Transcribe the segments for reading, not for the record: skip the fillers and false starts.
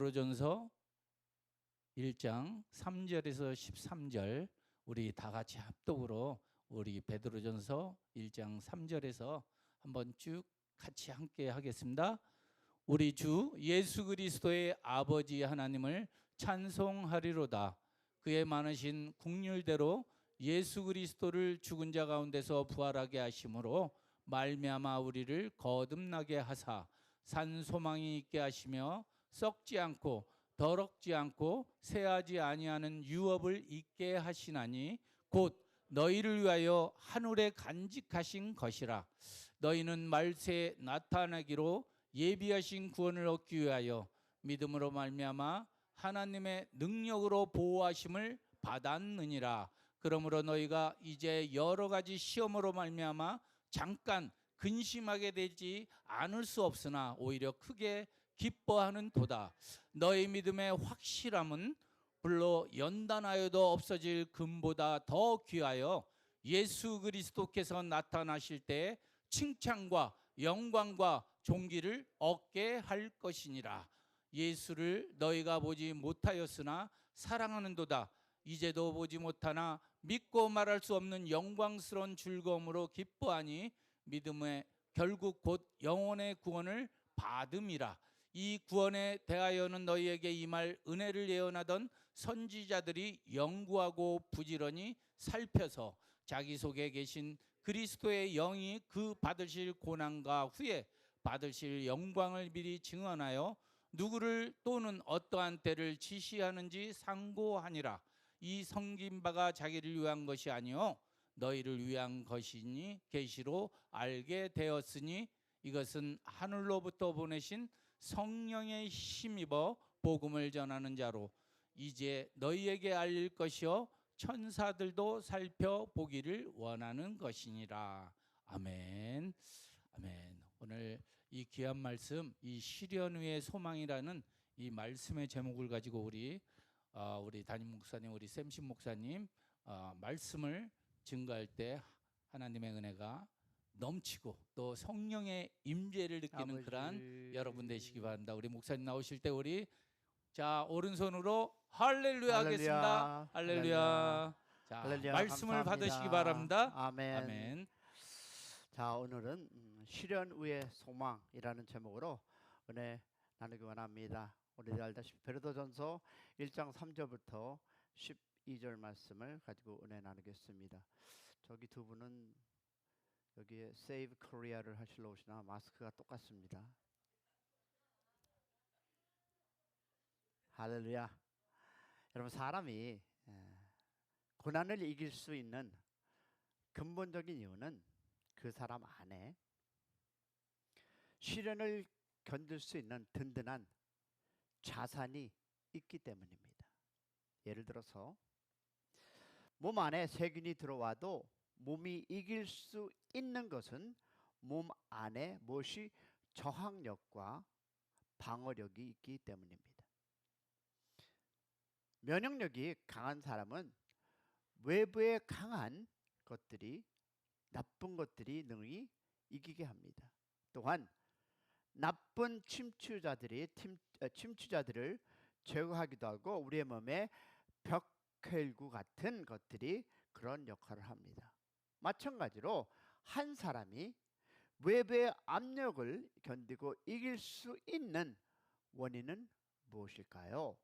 베드로전서 1장 3절에서 13절 우리 다 같이 합독으로 우리 베드로전서 1장 3절에서 한번 쭉 같이 함께 하겠습니다. 우리 주 예수 그리스도의 아버지 하나님을 찬송하리로다. 그의 많으신 긍휼대로 예수 그리스도를 죽은 자 가운데서 부활하게 하심으로 말미암아 우리를 거듭나게 하사 산 소망이 있게 하시며 썩지 않고 더럽지 않고 새하지 아니하는 유업을 있게 하시나니 곧 너희를 위하여 하늘에 간직하신 것이라. 너희는 말세에 나타나기로 예비하신 구원을 얻기 위하여 믿음으로 말미암아 하나님의 능력으로 보호하심을 받았느니라. 그러므로 너희가 이제 여러 가지 시험으로 말미암아 잠깐 근심하게 되지 않을 수 없으나 오히려 크게 기뻐하는 도다. 너희 믿음의 확실함은 불로 연단하여도 없어질 금보다 더 귀하여 예수 그리스도께서 나타나실 때 칭찬과 영광과 존귀를 얻게 할 것이니라. 예수를 너희가 보지 못하였으나 사랑하는도다. 이제도 보지 못하나 믿고 말할 수 없는 영광스러운 즐거움으로 기뻐하니 믿음의 결국 곧 영혼의 구원을 받음이라. 이 구원에 대하여는 너희에게 임할 은혜를 예언하던 선지자들이 연구하고 부지런히 살펴서 자기 속에 계신 그리스도의 영이 그 받으실 고난과 후에 받으실 영광을 미리 증언하여 누구를 또는 어떠한 때를 지시하는지 상고하니라. 이 섬긴 바가 자기를 위한 것이 아니요 너희를 위한 것이니 계시로 알게 되었으니 이것은 하늘로부터 보내신 성령의 힘입어 복음을 전하는 자로 이제 너희에게 알릴 것이요 천사들도 살펴보기를 원하는 것이니라. 아멘. 아멘. 오늘 이 귀한 말씀, 이 시련 위의 소망이라는 이 말씀의 제목을 가지고 우리 담임 목사님, 우리 샘신 목사님 말씀을 증거할 때 하나님의 은혜가 넘치고 또 성령의 임재를 느끼는 그러한 여러분 되시기 바랍니다. 우리 목사님 나오실 때 우리 자 오른손으로 할렐루야 하겠습니다. 할렐루야. 자 할렐루야, 말씀을 감사합니다. 받으시기 바랍니다. 아멘. 아멘. 자, 오늘은 시련 후의 소망이라는 제목으로 은혜 나누기 원합니다. 우리들 알다시피 베드로전서 1장 3절부터 12절 말씀을 가지고 은혜 나누겠습니다. 저기 두 분은 여기에 Save Korea를 하시러 오시나 마스크가 똑같습니다. 할렐루야. 여러분, 사람이 고난을 이길 수 있는 근본적인 이유는 그 사람 안에 시련을 견딜 수 있는 든든한 자산이 있기 때문입니다. 예를 들어서 몸 안에 세균이 들어와도 몸이 이길 수 있는 것은 몸 안에 무엇이 저항력과 방어력이 있기 때문입니다. 면역력이 강한 사람은 외부에 강한 것들이 나쁜 것들이 능히 이기게 합니다. 또한 나쁜 침투자들을 제거하기도 하고 우리의 몸에 벽혈구 같은 것들이 그런 역할을 합니다. 마찬가지로 한 사람이 외부의 압력을 견디고 이길 수 있는 원인은 무엇일까요?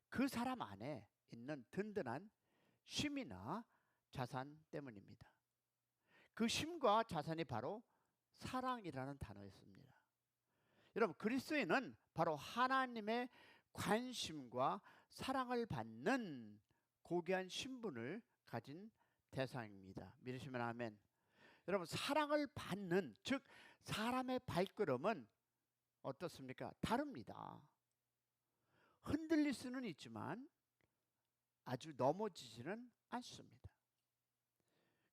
그 사람 안에 있는 든든한 힘이나 자산 때문입니다. 그 힘과 자산이 바로 사랑이라는 단어였습니다. 여러분, 그리스도인은 바로 하나님의 관심과 사랑을 받는 고귀한 신분을 가진 대상입니다. 믿으시면 아멘. 여러분, 사랑을 받는, 즉 사람의 발걸음은 어떻습니까? 다릅니다. 흔들릴 수는 있지만 아주 넘어지지는 않습니다.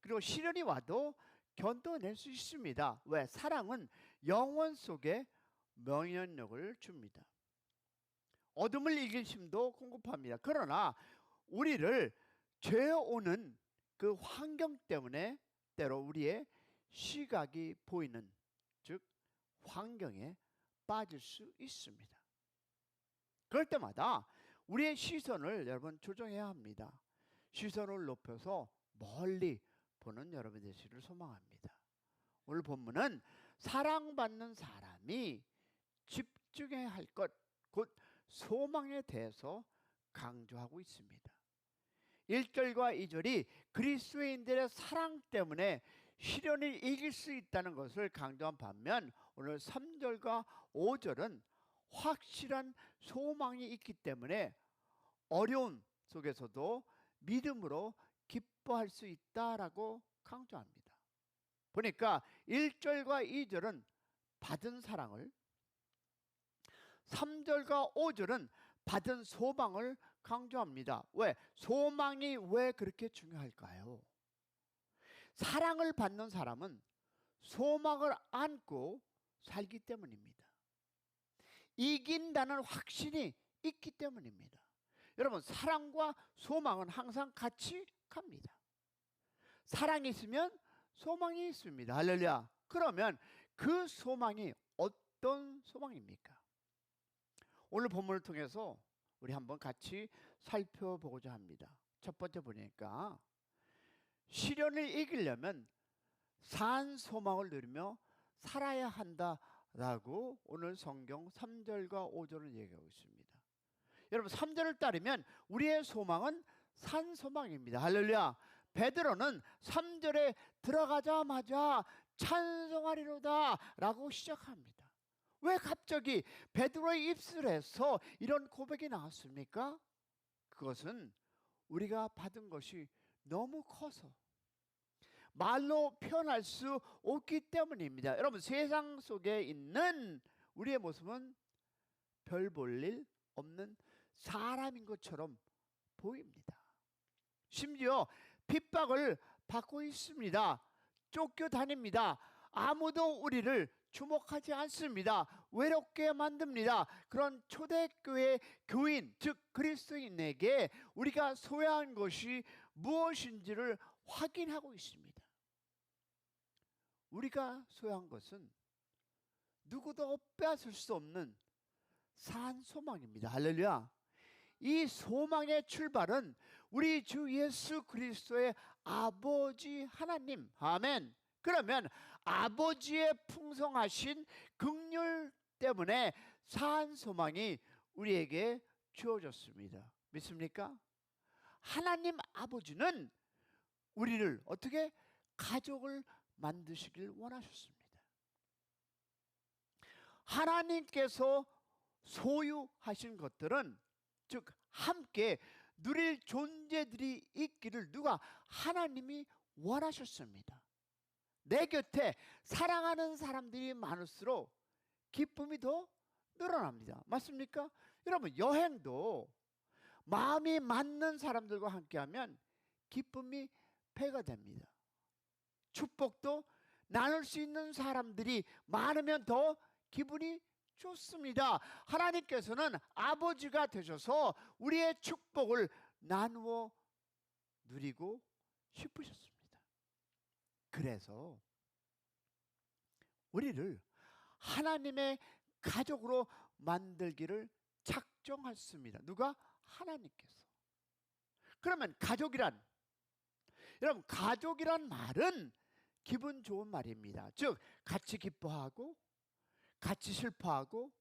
그리고 시련이 와도 견뎌낼 수 있습니다. 왜? 사랑은 영혼 속에 면역력을 줍니다. 어둠을 이길 힘도 공급합니다. 그러나 우리를 죄 오는 그 환경 때문에 때로 우리의 시각이 보이는, 즉 환경에 빠질 수 있습니다. 그럴 때마다 우리의 시선을 여러분 조정해야 합니다. 시선을 높여서 멀리 보는 여러분 되시기를 소망합니다. 오늘 본문은 사랑받는 사람이 집중해야 할 것, 곧 소망에 대해서 강조하고 있습니다. 1절과 2절이 그리스도인들의 사랑 때문에 시련을 이길 수 있다는 것을 강조한 반면 오늘 3절과 5절은 확실한 소망이 있기 때문에 어려움 속에서도 믿음으로 기뻐할 수 있다라고 강조합니다. 보니까 1절과 2절은 받은 사랑을, 3절과 5절은 받은 소망을 강조합니다. 왜? 소망이 왜 그렇게 중요할까요? 사랑을 받는 사람은 소망을 안고 살기 때문입니다. 이긴다는 확신이 있기 때문입니다. 여러분, 사랑과 소망은 항상 같이 갑니다. 사랑이 있으면 소망이 있습니다. 할렐루야. 그러면 그 소망이 어떤 소망입니까? 오늘 본문을 통해서 우리 한번 같이 살펴보고자 합니다. 첫 번째 보니까 시련을 이기려면 산 소망을 누리며 살아야 한다라고 오늘 성경 3절과 5절을 얘기하고 있습니다. 여러분, 3절을 따르면 우리의 소망은 산 소망입니다. 할렐루야. 베드로는 3절에 들어가자마자 찬송하리로다 라고 시작합니다. 왜 갑자기 베드로의 입술에서 이런 고백이 나왔습니까? 그것은 우리가 받은 것이 너무 커서 말로 표현할 수 없기 때문입니다. 여러분, 세상 속에 있는 우리의 모습은 별 볼 일 없는 사람인 것처럼 보입니다. 심지어 핍박을 받고 있습니다. 쫓겨다닙니다. 아무도 우리를 주목하지 않습니다. 외롭게 만듭니다. 그런 초대교회 교인, 즉 그리스도인에게 우리가 소유한 것이 무엇인지를 확인하고 있습니다. 우리가 소유한 것은 누구도 빼앗을 수 없는 산 소망입니다. 할렐루야. 이 소망의 출발은 우리 주 예수 그리스도의 아버지 하나님, 아멘. 그러면 아버지의 풍성하신 긍휼 때문에 산 소망이 우리에게 주어졌습니다. 믿습니까? 하나님 아버지는 우리를 어떻게 가족을 만드시길 원하셨습니다. 하나님께서 소유하신 것들은 즉 함께 누릴 존재들이 있기를 누가? 하나님이 원하셨습니다. 내 곁에 사랑하는 사람들이 많을수록 기쁨이 더 늘어납니다. 맞습니까? 여러분, 여행도 마음이 맞는 사람들과 함께하면 기쁨이 배가 됩니다. 축복도 나눌 수 있는 사람들이 많으면 더 기분이 좋습니다. 하나님께서는 아버지가 되셔서 우리의 축복을 나누어 누리고 싶으셨습니다. 그래서 우리를 하나님의 가족으로 만들기를 작정했습니다. 누가? 하나님께서. 그러면 가족이란, 여러분, 가족이란 말은 기분 좋은 말입니다. 즉 같이 기뻐하고 같이 슬퍼하고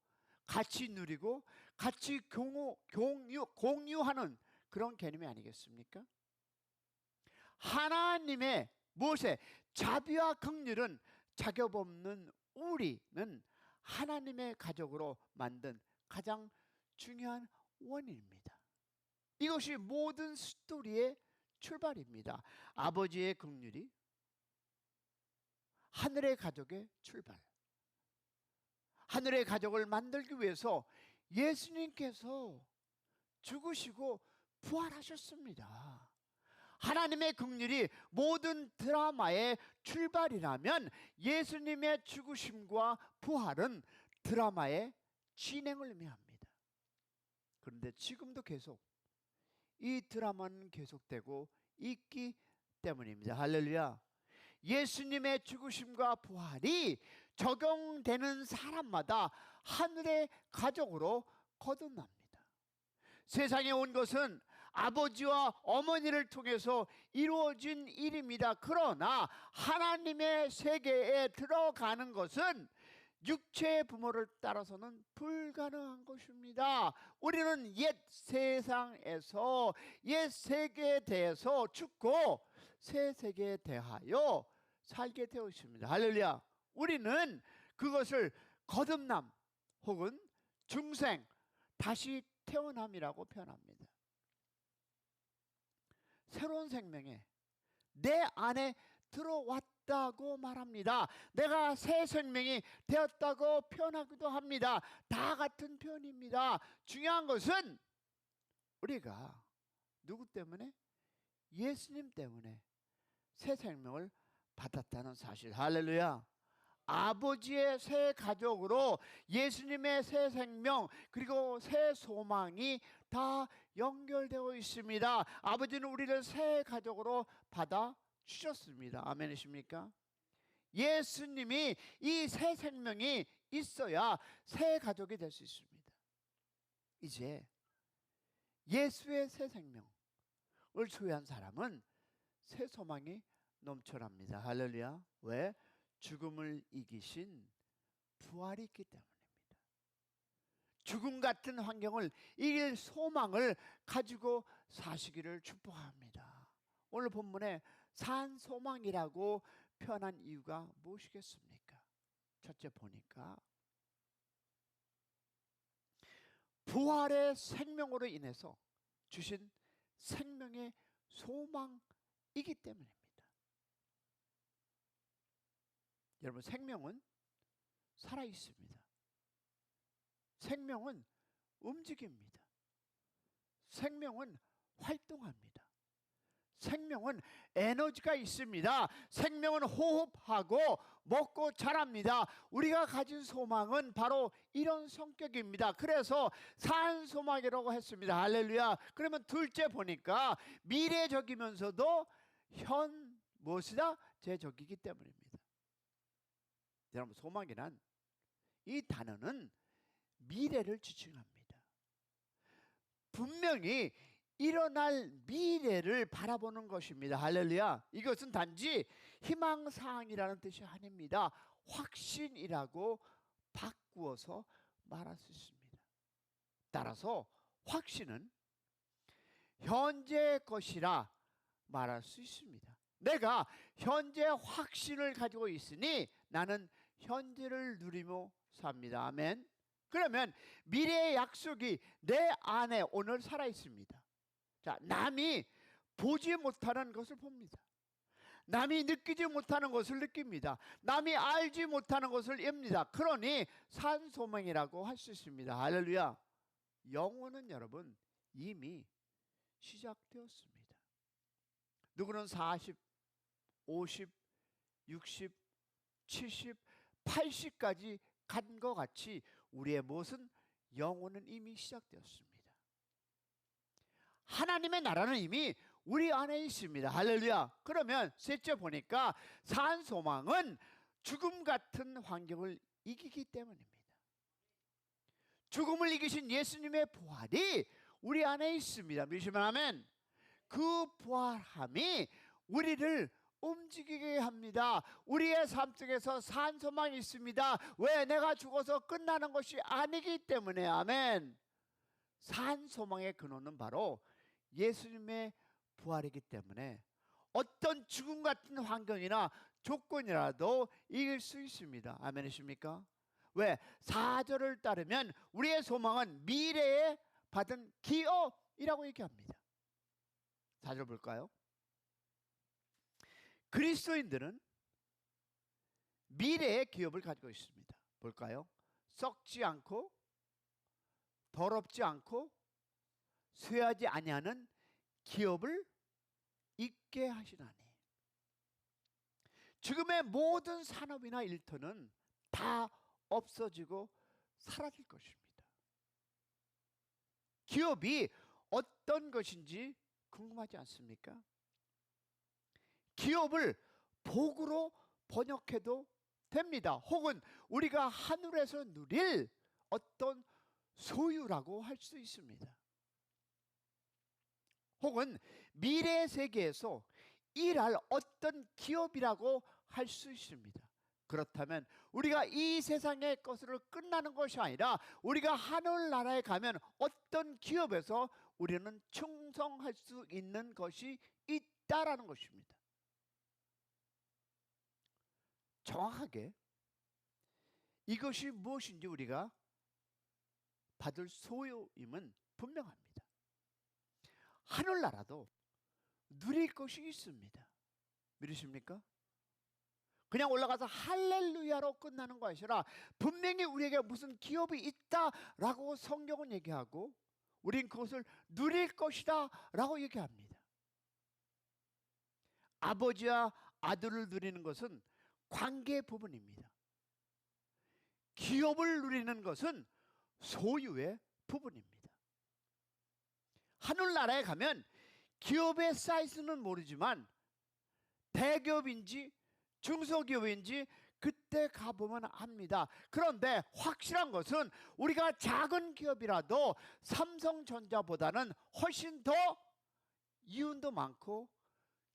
같이 누리고 같이 공유하는 그런 개념이 아니겠습니까? 하나님의 무엇에? 자비와 긍휼은 자격 없는 우리는 하나님의 가족으로 만든 가장 중요한 원인입니다. 이것이 모든 스토리의 출발입니다. 아버지의 긍휼이 하늘의 가족의 출발. 하늘의 가족을 만들기 위해서 예수님께서 죽으시고 부활하셨습니다. 하나님의 긍휼이 모든 드라마의 출발이라면 예수님의 죽으심과 부활은 드라마의 진행을 의미합니다. 그런데 지금도 계속 이 드라마는 계속되고 있기 때문입니다. 할렐루야. 예수님의 죽으심과 부활이 적용되는 사람마다 하늘의 가족으로 거듭납니다. 세상에 온 것은 아버지와 어머니를 통해서 이루어진 일입니다. 그러나 하나님의 세계에 들어가는 것은 육체의 부모를 따라서는 불가능한 것입니다. 우리는 옛 세상에서 옛 세계에 대해서 죽고 새 세계에 대하여 살게 되어 있습니다. 할렐루야. 우리는 그것을 거듭남 혹은 중생, 다시 태어남이라고 표현합니다. 새로운 생명에 내 안에 들어왔다고 말합니다. 내가 새 생명이 되었다고 표현하기도 합니다. 다 같은 표현입니다. 중요한 것은 우리가 누구 때문에? 예수님 때문에 새 생명을 받았다는 사실. 할렐루야. 아버지의 새 가족으로 예수님의 새 생명 그리고 새 소망이 다 연결되어 있습니다. 아버지는 우리를 새 가족으로 받아 주셨습니다. 아멘이십니까? 예수님이 이 새 생명이 있어야 새 가족이 될 수 있습니다. 이제 예수의 새 생명을 소유한 사람은 새 소망이 넘쳐납니다. 할렐루야. 왜? 죽음을 이기신 부활이 있기 때문입니다. 죽음 같은 환경을 이길 소망을 가지고 사시기를 축복합니다. 오늘 본문에 산 소망이라고 표현한 이유가 무엇이겠습니까? 첫째 보니까 부활의 생명으로 인해서 주신 생명의 소망이기 때문입니다. 여러분, 생명은 살아 있습니다. 생명은 움직입니다. 생명은 활동합니다. 생명은 에너지가 있습니다. 생명은 호흡하고 먹고 자랍니다. 우리가 가진 소망은 바로 이런 성격입니다. 그래서 산 소망이라고 했습니다. 할렐루야. 그러면 둘째 보니까 미래적이면서도 현 무엇이다? 제적이기 때문입니다. 여러분, 소망이란 이 단어는 미래를 지칭합니다. 분명히 일어날 미래를 바라보는 것입니다. 할렐루야. 이것은 단지 희망사항이라는 뜻이 아닙니다. 확신이라고 바꾸어서 말할 수 있습니다. 따라서 확신은 현재 것이라 말할 수 있습니다. 내가 현재 확신을 가지고 있으니 나는 현재를 누리며 삽니다. 아멘. 그러면 미래의 약속이 내 안에 오늘 살아 있습니다. 자, 남이 보지 못하는 것을 봅니다. 남이 느끼지 못하는 것을 느낍니다. 남이 알지 못하는 것을 앱니다. 그러니 산소망이라고 할 수 있습니다. 할렐루야. 영혼은 여러분 이미 시작되었습니다. 누구는 40, 50, 60, 70, 80까지 간 것 같이 우리의 무엇은 영혼은 이미 시작되었습니다. 하나님의 나라는 이미 우리 안에 있습니다. 할렐루야. 그러면 셋째 보니까 산 소망은 죽음 같은 환경을 이기기 때문입니다. 죽음을 이기신 예수님의 부활이 우리 안에 있습니다. 믿으시면 아멘. 그 부활함이 우리를 움직이게 합니다. 우리의 삶 속에서 산 소망이 있습니다. 왜? 내가 죽어서 끝나는 것이 아니기 때문에. 아멘. 산 소망의 근원은 바로 예수님의 부활이기 때문에 어떤 죽음 같은 환경이나 조건이라도 이길 수 있습니다. 아멘이십니까? 왜? 4절을 따르면 우리의 소망은 미래에 받은 기업이라고 얘기합니다. 4절 볼까요? 그리스도인들은 미래의 기업을 가지고 있습니다. 볼까요? 썩지 않고 더럽지 않고 쇠하지 아니하는 기업을 있게 하시나니. 지금의 모든 산업이나 일터는 다 없어지고 사라질 것입니다. 기업이 어떤 것인지 궁금하지 않습니까? 기업을 복으로 번역해도 됩니다. 혹은 우리가 하늘에서 누릴 어떤 소유라고 할 수 있습니다. 혹은 미래 세계에서 일할 어떤 기업이라고 할 수 있습니다. 그렇다면 우리가 이 세상의 것으로 끝나는 것이 아니라 우리가 하늘나라에 가면 어떤 기업에서 우리는 충성할 수 있는 것이 있다라는 것입니다. 정확하게 이것이 무엇인지 우리가 받을 소유임은 분명합니다. 하늘나라도 누릴 것이 있습니다. 믿으십니까? 그냥 올라가서 할렐루야로 끝나는 것이 아니라 분명히 우리에게 무슨 기업이 있다라고 성경은 얘기하고 우린 그것을 누릴 것이다 라고 얘기합니다. 아버지와 아들을 누리는 것은 관계 부분입니다. 기업을 누리는 것은 소유의 부분입니다. 하늘나라에 가면 기업의 사이즈는 모르지만 대기업인지 중소기업인지 그때 가보면 압니다. 그런데 확실한 것은 우리가 작은 기업이라도 삼성전자보다는 훨씬 더 이윤도 많고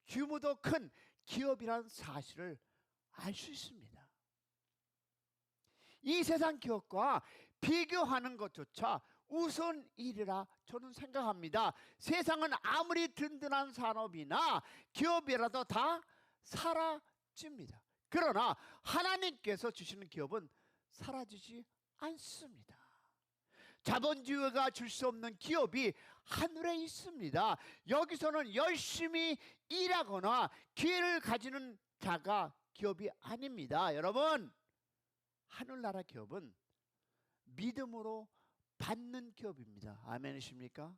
규모도 큰 기업이라는 사실을 알 수 있습니다. 이 세상 기업과 비교하는 것조차 우선일이라 저는 생각합니다. 세상은 아무리 든든한 산업이나 기업이라도 다 사라집니다. 그러나 하나님께서 주시는 기업은 사라지지 않습니다. 자본주의가 줄 수 없는 기업이 하늘에 있습니다. 여기서는 열심히 일하거나 기회를 가지는 자가 기업이 아닙니다. 여러분, 하늘나라 기업은 믿음으로 받는 기업입니다. 아멘이십니까?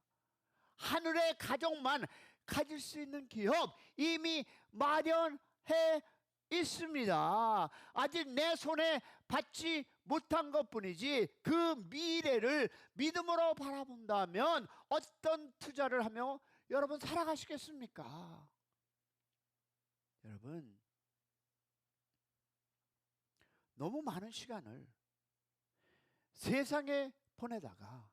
하늘의 가족만 가질 수 있는 기업 이미 마련해 있습니다. 아직 내 손에 받지 못한 것뿐이지 그 미래를 믿음으로 바라본다면 어떤 투자를 하며 여러분 살아가시겠습니까? 여러분, 너무 많은 시간을 세상에 보내다가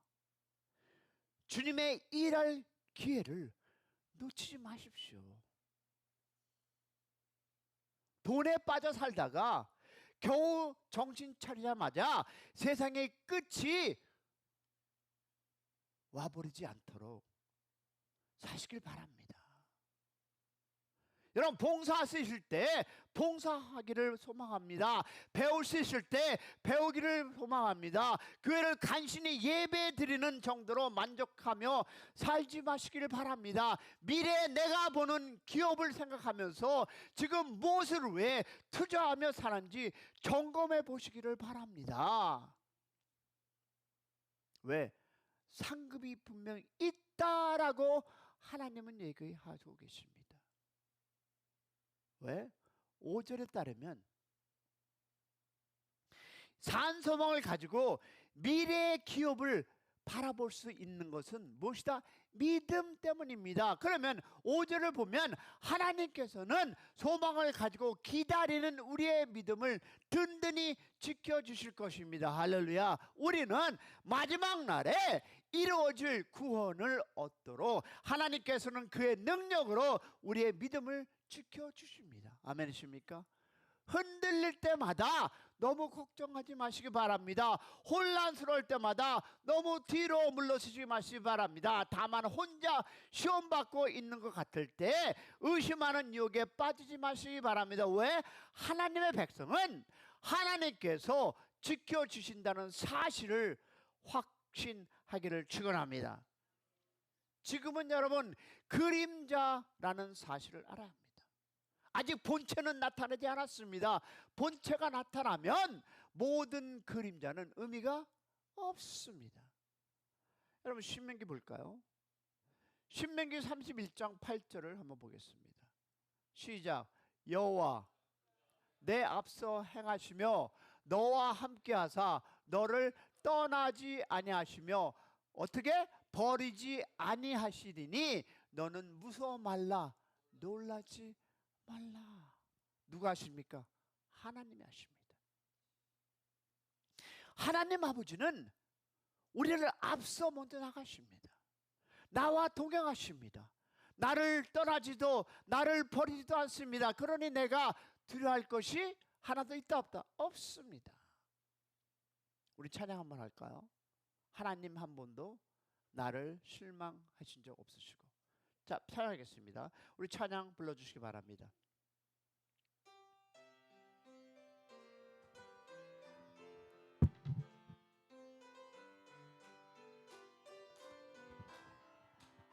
주님의 일할 기회를 놓치지 마십시오. 돈에 빠져 살다가 겨우 정신 차리자마자 세상의 끝이 와버리지 않도록 사시길 바랍니다. 여러분, 봉사 쓰실 때 봉사하기를 소망합니다. 배울 수 있을 때 배우기를 소망합니다. 교회를 간신히 예배 드리는 정도로 만족하며 살지 마시기를 바랍니다. 미래에 내가 보는 기업을 생각하면서 지금 무엇을 왜 투자하며 사는지 점검해 보시기를 바랍니다. 왜? 상급이 분명히 있다라고 하나님은 얘기하고 계십니다. 왜? 5절에 따르면 산소망을 가지고 미래의 기업을 바라볼 수 있는 것은 무엇이다? 믿음 때문입니다. 그러면 5절을 보면 하나님께서는 소망을 가지고 기다리는 우리의 믿음을 든든히 지켜주실 것입니다. 할렐루야. 우리는 마지막 날에 이루어질 구원을 얻도록 하나님께서는 그의 능력으로 우리의 믿음을 지켜주십니다. 아멘이십니까? 흔들릴 때마다 너무 걱정하지 마시기 바랍니다. 혼란스러울 때마다 너무 뒤로 물러서지 마시기 바랍니다. 다만 혼자 시험받고 있는 것 같을 때 의심하는 유혹에 빠지지 마시기 바랍니다. 왜? 하나님의 백성은 하나님께서 지켜주신다는 사실을 확신하기를 축원합니다. 지금은 여러분 그림자라는 사실을 알아야 합니다. 아직 본체는 나타나지 않았습니다. 본체가 나타나면 모든 그림자는 의미가 없습니다. 여러분, 신명기 볼까요? 신명기 31장 8절을 한번 보겠습니다. 시작. 여호와 내 앞서 행하시며 너와 함께하사 너를 떠나지 아니하시며 어떻게 버리지 아니하시리니 너는 무서워 말라 놀라지 말라. 누가 하십니까? 하나님이 하십니다. 하나님 아버지는 우리를 앞서 먼저 나가십니다. 나와 동행하십니다. 나를 떠나지도 나를 버리지도 않습니다. 그러니 내가 두려워할 것이 하나도 있다 없다? 없습니다. 우리 찬양 한번 할까요? 하나님 한 번도 나를 실망하신 적 없으시고. 자, 찬양하겠습니다. 우리 찬양 불러주시기 바랍니다.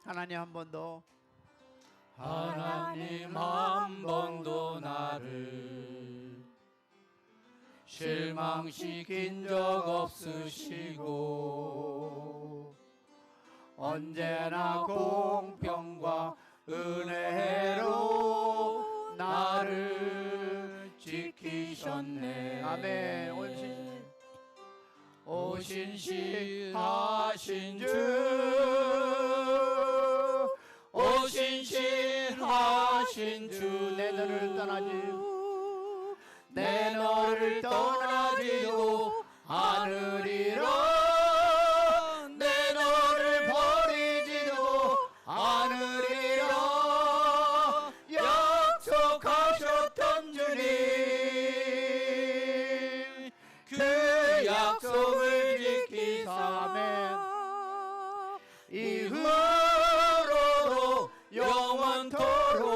하나님 한 번도, 하나님 한 번도 나를 실망시킨 적 없으시고 언제나 공평과 은혜로 나를 지키셨네. 아멘. 오신실하신 주, 오신실하신 주, 내 너를 떠나지, 내 너를 떠나지도 않으리라. 내 너를 버리지도 않으리라. 약속하셨던 주님, 그 약속을 지키사 이후로도 영원토록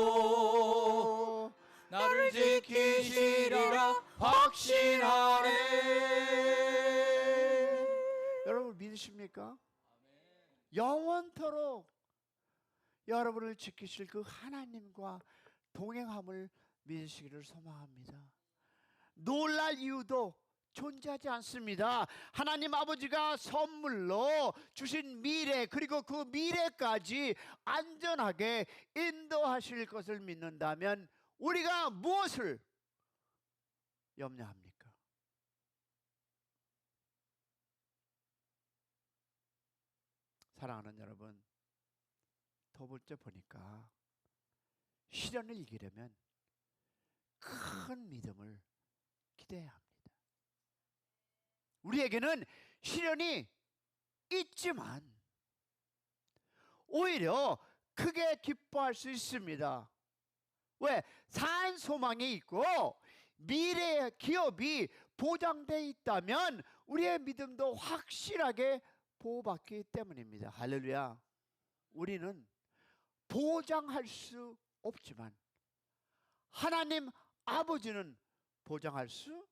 나를 지키시리라 확신하네. 여러분 믿으십니까? 영원토록 여러분을 지키실 그 하나님과 동행함을 믿으시기를 소망합니다. 놀랄 이유도 존재하지 않습니다. 하나님 아버지가 선물로 주신 미래, 그리고 그 미래까지 안전하게 인도하실 것을 믿는다면 우리가 무엇을 염려합니까? 사랑하는 여러분, 더 볼째 보니까 시련을 이기려면 큰 믿음을 기대해야 합니다. 우리에게는 시련이 있지만 오히려 크게 기뻐할 수 있습니다. 왜? 산 소망이 있고 미래의 기업이 보장되어 있다면 우리의 믿음도 확실하게 보호받기 때문입니다. 할렐루야. 우리는 보장할 수 없지만 하나님 아버지는 보장할 수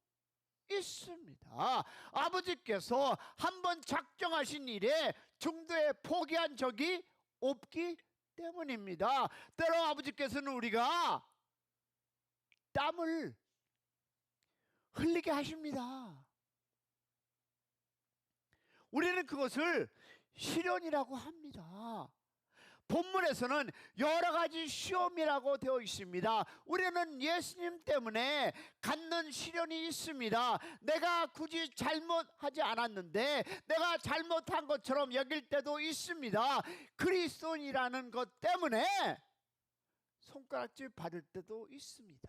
있습니다. 아버지께서 한번 작정하신 일에 중도에 포기한 적이 없기 때문입니다. 때로 아버지께서는 우리가 땀을 흘리게 하십니다. 우리는 그것을 시련이라고 합니다. 본문에서는 여러 가지 시험이라고 되어 있습니다. 우리는 예수님 때문에 갖는 시련이 있습니다. 내가 굳이 잘못하지 않았는데 내가 잘못한 것처럼 여길 때도 있습니다. 그리스도인이라는 것 때문에 손가락질 받을 때도 있습니다.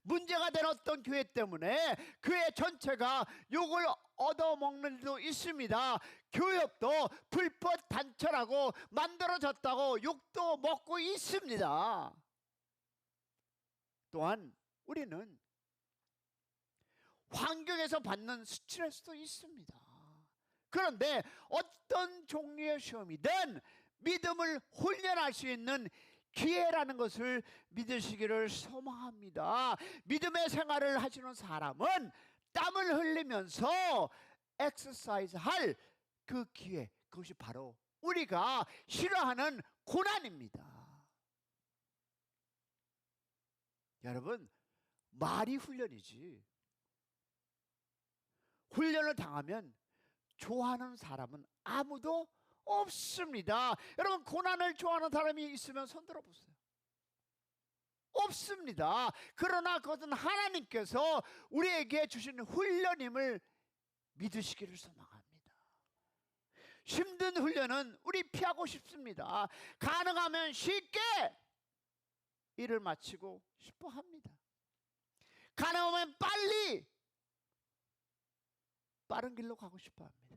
문제가 된 어떤 교회 때문에 교회 전체가 욕을 얻어먹는 일도 있습니다. 교협도 불법 단체라고 만들어졌다고 욕도 먹고 있습니다. 또한 우리는 환경에서 받는 스트레스도 있습니다. 그런데 어떤 종류의 시험이든 믿음을 훈련할 수 있는 기회라는 것을 믿으시기를 소망합니다. 믿음의 생활을 하시는 사람은 땀을 흘리면서 엑서사이즈 할 그 기회, 그것이 바로 우리가 싫어하는 고난입니다. 여러분, 말이 훈련이지 훈련을 당하면 좋아하는 사람은 아무도 없습니다. 여러분, 고난을 좋아하는 사람이 있으면 손 들어보세요. 없습니다. 그러나 그것은 하나님께서 우리에게 주신 훈련임을 믿으시기를 소망합니다. 힘든 훈련은 우리 피하고 싶습니다. 가능하면 쉽게 일을 마치고 싶어 합니다. 가능하면 빨리 빠른 길로 가고 싶어 합니다.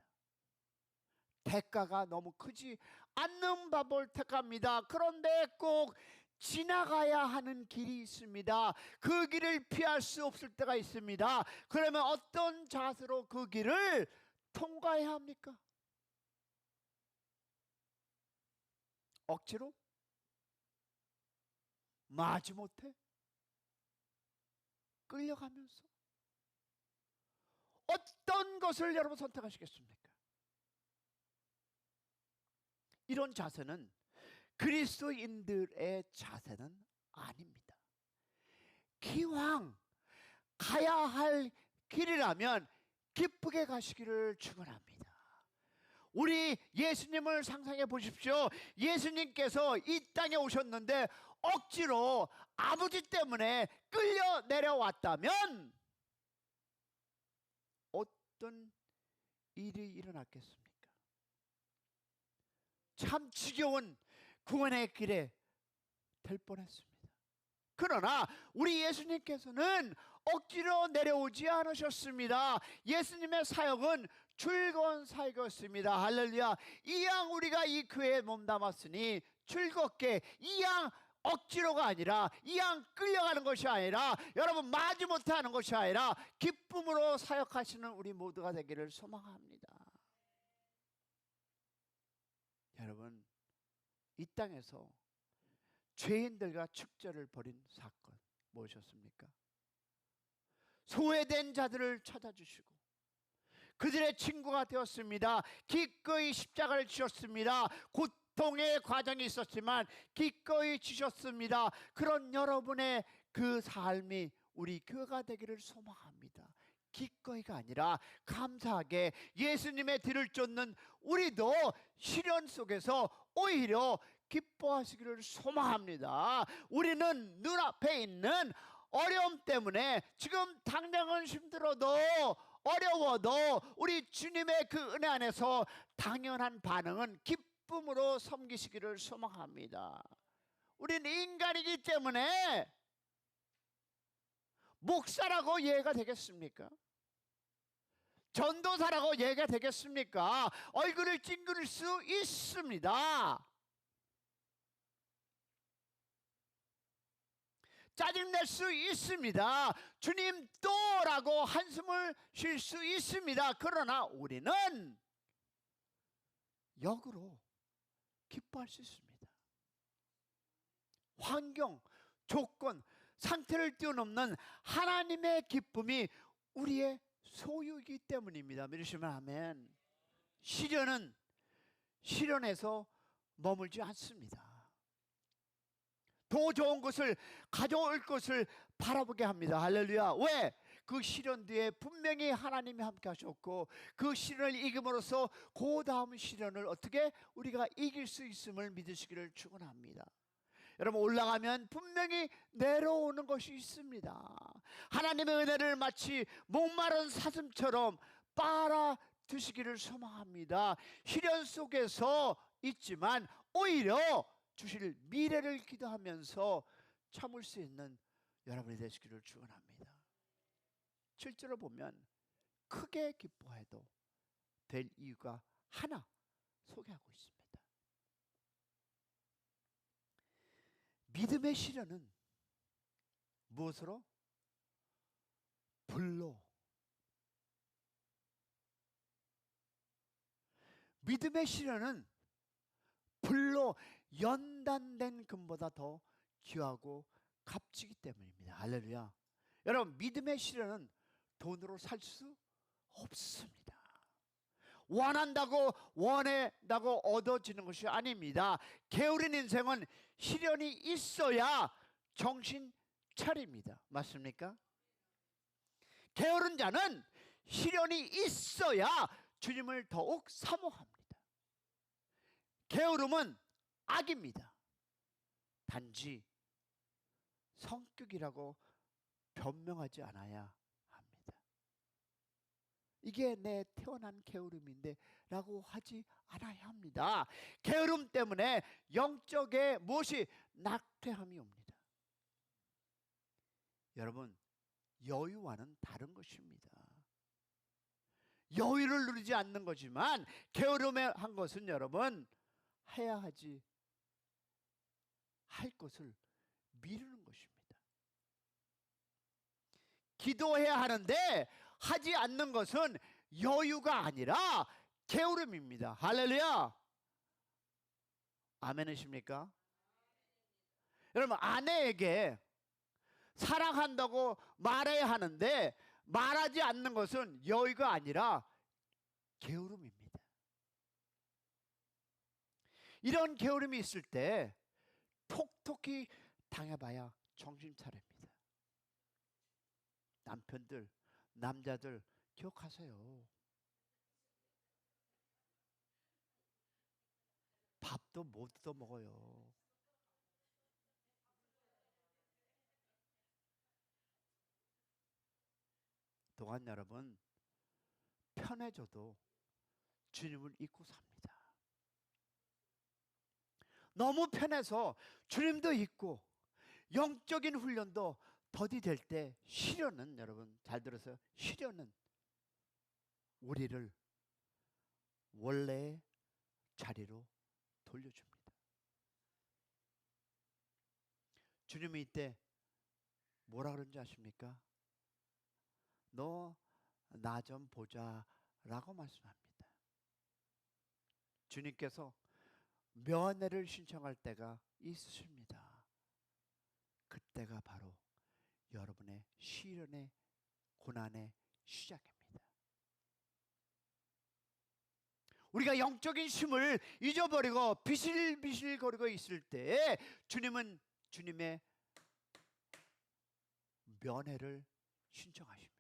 대가가 너무 크지 않는 밥을 택합니다. 그런데 꼭 지나가야 하는 길이 있습니다. 그 길을 피할 수 없을 때가 있습니다. 그러면 어떤 자세로 그 길을 통과해야 합니까? 억지로? 마지못해? 끌려가면서? 어떤 것을 여러분 선택하시겠습니까? 이런 자세는 그리스도인들의 자세는 아닙니다. 기왕 가야 할 길이라면 기쁘게 가시기를 축원합니다. 우리 예수님을 상상해 보십시오. 예수님께서 이 땅에 오셨는데 억지로 아버지 때문에 끌려 내려왔다면 어떤 일이 일어났겠습니까? 참 지겨운 구원의 길에 될 뻔했습니다. 그러나 우리 예수님께서는 억지로 내려오지 않으셨습니다. 예수님의 사역은 즐거운 사역이었습니다. 할렐루야. 이왕 우리가 이 교회에 몸담았으니 즐겁게, 이왕 억지로가 아니라, 이왕 끌려가는 것이 아니라, 여러분 마지못해 하는 것이 아니라 기쁨으로 사역하시는 우리 모두가 되기를 소망합니다. 여러분, 이 땅에서 죄인들과 축제를 벌인 사건 무엇이었습니까? 소외된 자들을 찾아주시고 그들의 친구가 되었습니다. 기꺼이 십자가를 지셨습니다. 고통의 과정이 있었지만 기꺼이 지셨습니다. 그런 여러분의 그 삶이 우리 교회가 되기를 소망합니다. 기꺼이가 아니라 감사하게 예수님의 뒤를 쫓는 우리도 시련 속에서 오히려 기뻐하시기를 소망합니다. 우리는 눈앞에 있는 어려움 때문에 지금 당장은 힘들어도 어려워도 우리 주님의 그 은혜 안에서 당연한 반응은 기쁨으로 섬기시기를 소망합니다. 우리는 인간이기 때문에 목사라고 이해가 되겠습니까? 전도사라고 이해가 되겠습니까? 얼굴을 찡그릴 수 있습니다. 짜증낼 수 있습니다. 주님 또라고 한숨을 쉴 수 있습니다. 그러나 우리는 역으로 기뻐할 수 있습니다. 환경, 조건, 상태를 뛰어넘는 하나님의 기쁨이 우리의 소유이기 때문입니다. 믿으시면 아멘. 시련은 시련에서 머물지 않습니다. 더 좋은 것을 가져올 것을 바라보게 합니다. 할렐루야. 왜? 그 시련 뒤에 분명히 하나님이 함께 하셨고 그 시련을 이김으로써 그 다음 시련을 어떻게 우리가 이길 수 있음을 믿으시기를 축원합니다. 여러분, 올라가면 분명히 내려오는 것이 있습니다. 하나님의 은혜를 마치 목마른 사슴처럼 빨아 드시기를 소망합니다. 시련 속에서 있지만 오히려 주실 미래를 기도하면서 참을 수 있는 여러분이 되시기를 축원합니다. 7절을 보면 크게 기뻐해도 될 이유가 하나 소개하고 있습니다. 믿음의 시련은 무엇으로? 불로. 믿음의 시련은 불로 연단된 금보다 더 귀하고 값지기 때문입니다. 할렐루야. 여러분, 믿음의 시련은 돈으로 살 수 없습니다. 원한다고 원한다고 얻어지는 것이 아닙니다. 게으른 인생은 시련이 있어야 정신 차립니다. 맞습니까? 게으른 자는 시련이 있어야 주님을 더욱 사모합니다. 게으름은 악입니다. 단지 성격이라고 변명하지 않아야 합니다. 이게 내 태어난 게으름인데 라고 하지 않아야 합니다. 게으름 때문에 영적에 무엇이 낙퇴함이 옵니다. 여러분, 여유와는 다른 것입니다. 여유를 누리지 않는 거지만 게으름에 한 것은 여러분 해야 하지 할 것을 미루는 것입니다. 기도해야 하는데 하지 않는 것은 여유가 아니라 게으름입니다. 할렐루야. 아멘이십니까? 여러분, 아내에게 사랑한다고 말해야 하는데 말하지 않는 것은 여유가 아니라 게으름입니다. 이런 게으름이 있을 때 톡톡히 당해봐야 정신 차립니다. 남편들, 남자들 기억하세요. 밥도 못 얻어 먹어요. 동안 여러분 편해져도 주님을 잊고 삽니다. 너무 편해서 주님도 잊고 영적인 훈련도 더디 될 때 시련은, 여러분 잘 들으세요, 시련은 우리를 원래의 자리로 돌려줍니다. 주님이 이때 뭐라 그런지 아십니까? 너 나 좀 보자 라고 말씀합니다. 주님께서 면회를 신청할 때가 있으십니다. 그때가 바로 여러분의 시련의 고난의 시작입니다. 우리가 영적인 쉼을 잊어버리고 비실비실거리고 있을 때 주님은 주님의 면회를 신청하십니다.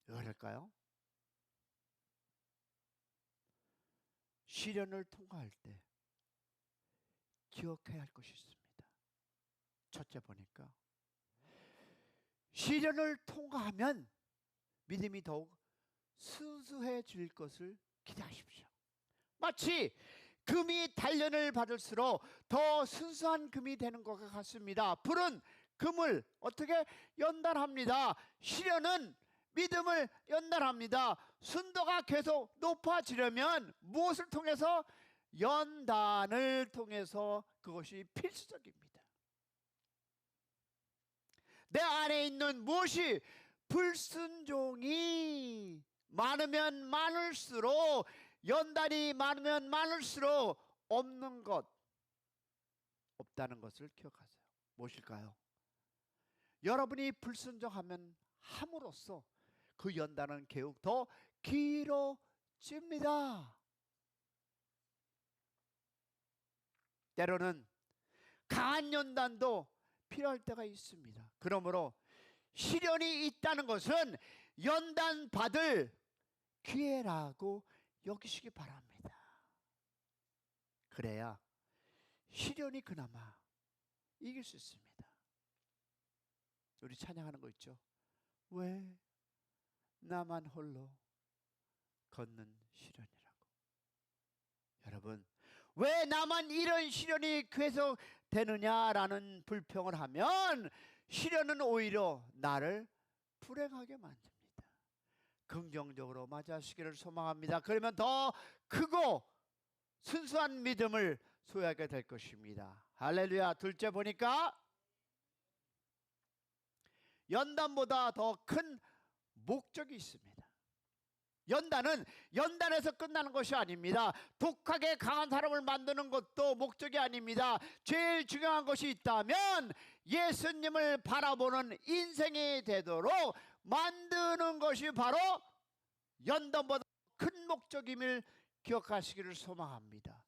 왜 그럴까요? 시련을 통과할 때 기억해야 할 것이 있습니다. 첫째 보니까 시련을 통과하면 믿음이 더욱 순수해질 것을 기대하십시오. 마치 금이 단련을 받을수록 더 순수한 금이 되는 것과 같습니다. 불은 금을 어떻게 연단합니다. 시련은 믿음을 연단합니다. 순도가 계속 높아지려면 무엇을 통해서? 연단을 통해서. 그것이 필수적입니다. 내 안에 있는 무엇이 불순종이 많으면 많을수록, 연단이 많으면 많을수록 없는 것, 없다는 것을 기억하세요. 무엇일까요? 여러분이 불순종하면 함으로써 그 연단은 계속 더 길어집니다. 때로는 강한 연단도 필요할 때가 있습니다. 그러므로 시련이 있다는 것은 연단 받을 기회라고 여기시기 바랍니다. 그래야 시련이 그나마 이길 수 있습니다. 우리 찬양하는 거 있죠? 왜 나만 홀로 걷는 시련이라고. 여러분, 왜 나만 이런 시련이 계속 되느냐라는 불평을 하면 시련은 오히려 나를 불행하게 만듭니다. 긍정적으로 맞이하시기를 소망합니다. 그러면 더 크고 순수한 믿음을 소유하게 될 것입니다. 할렐루야. 둘째 보니까 연단보다 더 큰 목적이 있습니다. 연단은 연단에서 끝나는 것이 아닙니다. 독하게 강한 사람을 만드는 것도 목적이 아닙니다. 제일 중요한 것이 있다면 예수님을 바라보는 인생이 되도록 만드는 것이 바로 연단보다 큰 목적임을 기억하시기를 소망합니다.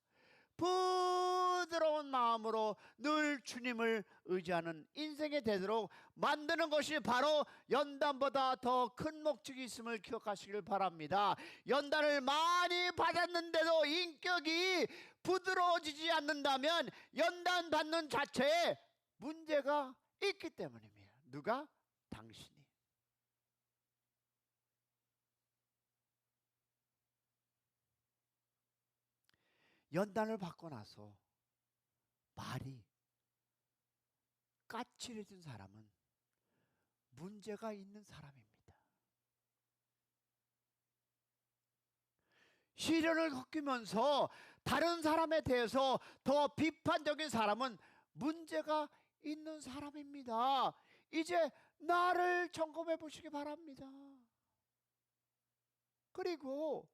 부드러운 마음으로 늘 주님을 의지하는 인생이 되도록 만드는 것이 바로 연단보다 더 큰 목적이 있음을 기억하시길 바랍니다. 연단을 많이 받았는데도 인격이 부드러워지지 않는다면 연단 받는 자체에 문제가 있기 때문입니다. 누가? 당신이. 연단을 받고 나서 말이 까칠해진 사람은 문제가 있는 사람입니다. 시련을 겪으면서 다른 사람에 대해서 더 비판적인 사람은 문제가 있는 사람입니다. 이제 나를 점검해 보시기 바랍니다. 그리고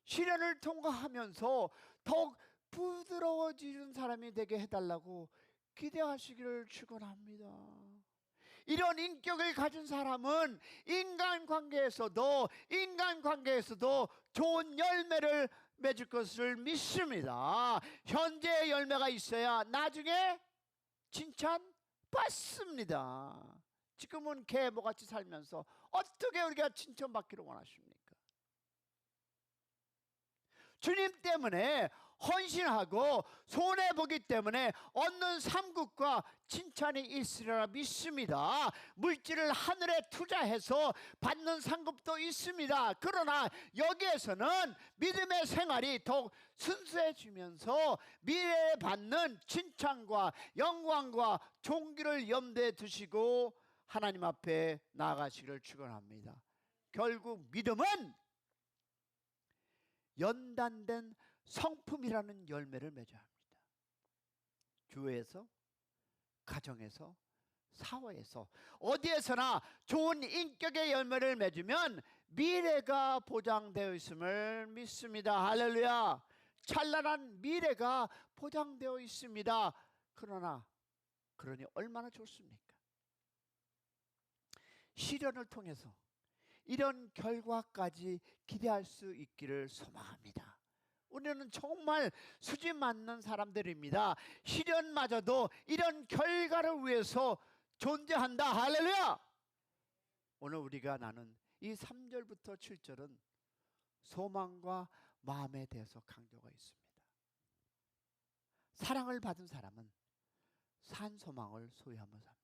시련을 통과하면서 더욱 부드러워지는 사람이 되게 해달라고 기대하시기를 축원합니다. 이런 인격을 가진 사람은 인간관계에서도 좋은 열매를 맺을 것을 믿습니다. 현재의 열매가 있어야 나중에 칭찬받습니다. 지금은 개모같이 살면서 어떻게 우리가 칭찬받기를 원하십니까? 주님 때문에 헌신하고 손해보기 때문에 얻는 상급과 칭찬이 있으리라 믿습니다. 물질을 하늘에 투자해서 받는 상급도 있습니다. 그러나 여기에서는 믿음의 생활이 더욱 순수해지면서 미래에 받는 칭찬과 영광과 존귀를 염두에 두시고 하나님 앞에 나아가시기를 축원합니다. 결국 믿음은 연단된 성품이라는 열매를 맺어야 합니다. 교회에서, 가정에서, 사회에서 어디에서나 좋은 인격의 열매를 맺으면 미래가 보장되어 있음을 믿습니다. 할렐루야. 찬란한 미래가 보장되어 있습니다. 그러니 얼마나 좋습니까? 시련을 통해서 이런 결과까지 기대할 수 있기를 소망합니다. 우리는 정말 수지 맞는 사람들입니다. 시련마저도 이런 결과를 위해서 존재한다. 할렐루야. 오늘 우리가 나눈 이 3절부터 7절은 소망과 마음에 대해서 강조가 있습니다. 사랑을 받은 사람은 산 소망을 소유하며 삽니다.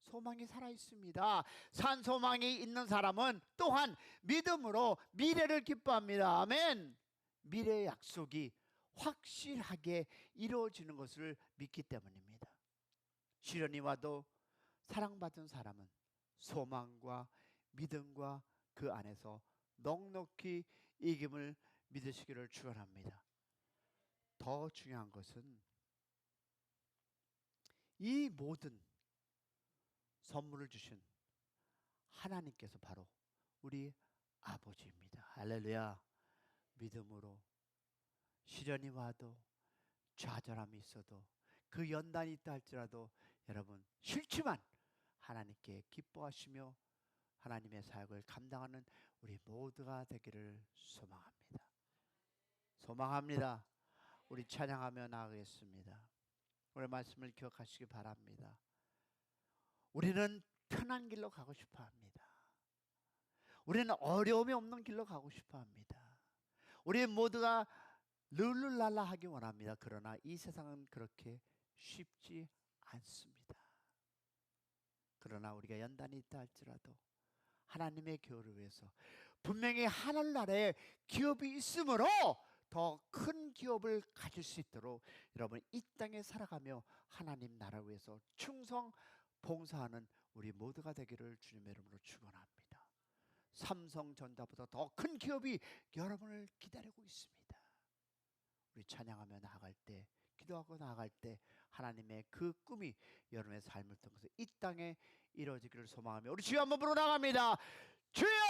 소망이 살아있습니다. 산 소망이 있는 사람은 또한 믿음으로 미래를 기뻐합니다. 아멘. 미래의 약속이 확실하게 이루어지는 것을 믿기 때문입니다. 시련이 와도 사랑받은 사람은 소망과 믿음과 그 안에서 넉넉히 이김을 믿으시기를 축원합니다. 더 중요한 것은 이 모든 선물을 주신 하나님께서 바로 우리 아버지입니다. 할렐루야. 믿음으로 시련이 와도 좌절함이 있어도 그 연단이 있다 할지라도 여러분 싫지만 하나님께 기뻐하시며 하나님의 사역을 감당하는 우리 모두가 되기를 소망합니다. 우리 찬양하며 나아가겠습니다. 오늘 말씀을 기억하시기 바랍니다. 우리는 편한 길로 가고 싶어 합니다. 우리는 어려움이 없는 길로 가고 싶어 합니다. 우리 모두가 룰루랄라 하기 원합니다. 그러나 이 세상은 그렇게 쉽지 않습니다. 그러나 우리가 연단이 있다 할지라도 하나님의 교회를 위해서 분명히 하늘나라에 기업이 있으므로 더 큰 기업을 가질 수 있도록 여러분 이 땅에 살아가며 하나님 나라 위해서 충성 봉사하는 우리 모두가 되기를 주님의 이름으로 축원합니다. 삼성전자보다 더 큰 기업이 여러분을 기다리고 있습니다. 우리 찬양하며 나아갈 때, 기도하고 나아갈 때 하나님의 그 꿈이 여러분의 삶을 통해서 이 땅에 이루어지기를 소망하며 우리 주여 한번 부르러 나갑니다. 주여!